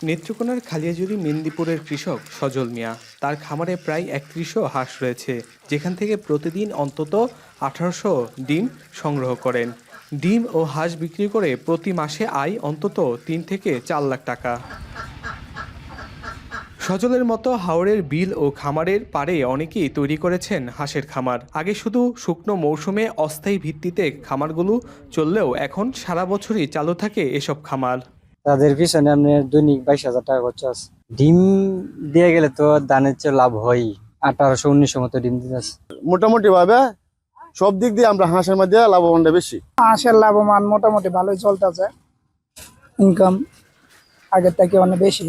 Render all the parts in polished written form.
নেত্রকোনার খালিয়াজুড়ি মেন্দিপুরের কৃষক সজল মিয়া তার খামারে প্রায় ৩১০০ হাঁস রয়েছে, যেখান থেকে প্রতিদিন অন্তত ১৮০০ ডিম সংগ্রহ করেন। ডিম ও হাঁস বিক্রি করে প্রতি মাসে আয় অন্তত ৩ থেকে ৪ লাখ টাকা। সজলের মতো হাওরের বিল ও খামারের পাড়ে অনেকেই তৈরি করেছেন হাঁসের খামার। আগে শুধু শুকনো মৌসুমে অস্থায়ী ভিত্তিতে খামারগুলো চললেও এখন সারা বছরই চালু থাকে এসব খামার। তাদের পিছনে আপনার দৈনিক ২২,০০০ টাকা খরচ আছে। ডিম দিয়ে গেলে তো দানের চেয়ে লাভ হয়। ১৮০০-১৯০০ মতো ডিম দিতেছে। মোটামুটি ভাবে সব দিক দিয়ে আমরা হাঁসের মধ্যে লাভবানটা বেশি। হাঁসের লাভমান মোটামুটি ভালোই চলতেছে, ইনকাম আগের থেকে অনেক বেশি।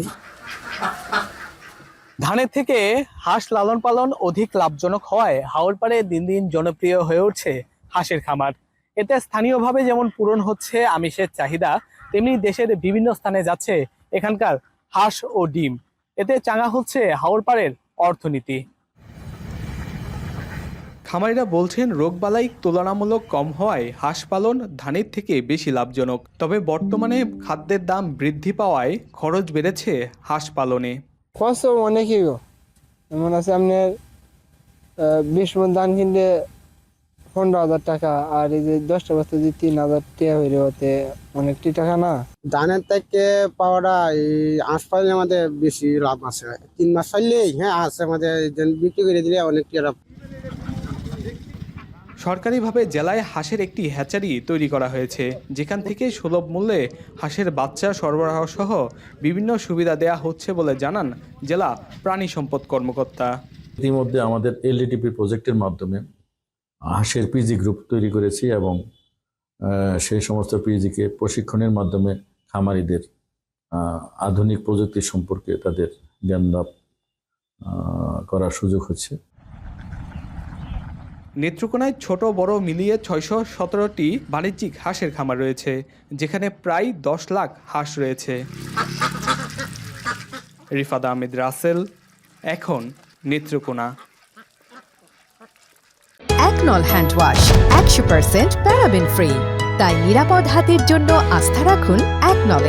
ধানের থেকে হাঁস লালন পালন অধিক লাভজনক হওয়ায় হাওরপাড়ে দিন দিন জনপ্রিয় হয়ে উঠছে হাঁসের খামার। এতে স্থানীয়ভাবে যেমন পূরণ হচ্ছে আমিষের চাহিদা, তেমনি দেশের বিভিন্ন স্থানে যাচ্ছে এখানকার হাঁস ও ডিম। এতে চাঙা হচ্ছে হাওরপাড়ের অর্থনীতি। খামারিরা বলছেন রোগবালাই তুলনামূলক কম হওয়ায় হাঁস পালন ধানের থেকে বেশি লাভজনক। তবে বর্তমানে খাদ্যের দাম বৃদ্ধি পাওয়ায় খরচ বেড়েছে হাঁস পালনে। খরচ অনেকই এমন আছে আপনার ২০ মণ ধান কিনলে ১৫,০০০ টাকা, আর এই যে ১০টা বস্তা যদি ৩,০০০ টাকা হয়ে হতে অনেকটি টাকা না। ধানের থেকে পাওয়াটা এই হাঁস পাললে আমাদের বেশি লাভ আছে। ৩ মাস পাইলেই হাঁস আমাদের বিক্রি করে দিলে অনেক লাভ। সরকারিভাবে জেলায় হাঁসের একটি হ্যাচারি তৈরি করা হয়েছে, যেখান থেকে সুলভ মূল্যে হাঁসের বাচ্চা সরবরাহ সহ বিভিন্ন সুবিধা দেয়া হচ্ছে বলে জানান জেলা প্রাণী সম্পদ কর্মকর্তা। ইতিমধ্যে আমাদের এলডিটিপি প্রজেক্টের মাধ্যমে হাঁসের পিজি গ্রুপ তৈরি করেছি এবং সেই সমস্ত পিজিকে প্রশিক্ষণের মাধ্যমে খামারিদের আধুনিক প্রযুক্তি সম্পর্কে তাদের জ্ঞান লাভ করার সুযোগ হচ্ছে। নেত্রকোনায় ছোট বড় মিলিয়ে ৬১৭টি বাণিজ্যিক হাঁসের খামার রয়েছে, যেখানে প্রায় ১০ লাখ হাঁস রয়েছে। রিফাত আহমেদ রাসেল, এখন নেত্রকোনা। একনল হ্যান্ড ওয়াশ ১০০% প্যারাবেন ফ্রি, তাই নিরাপদ হাতের জন্য আস্থা রাখুন একনলে।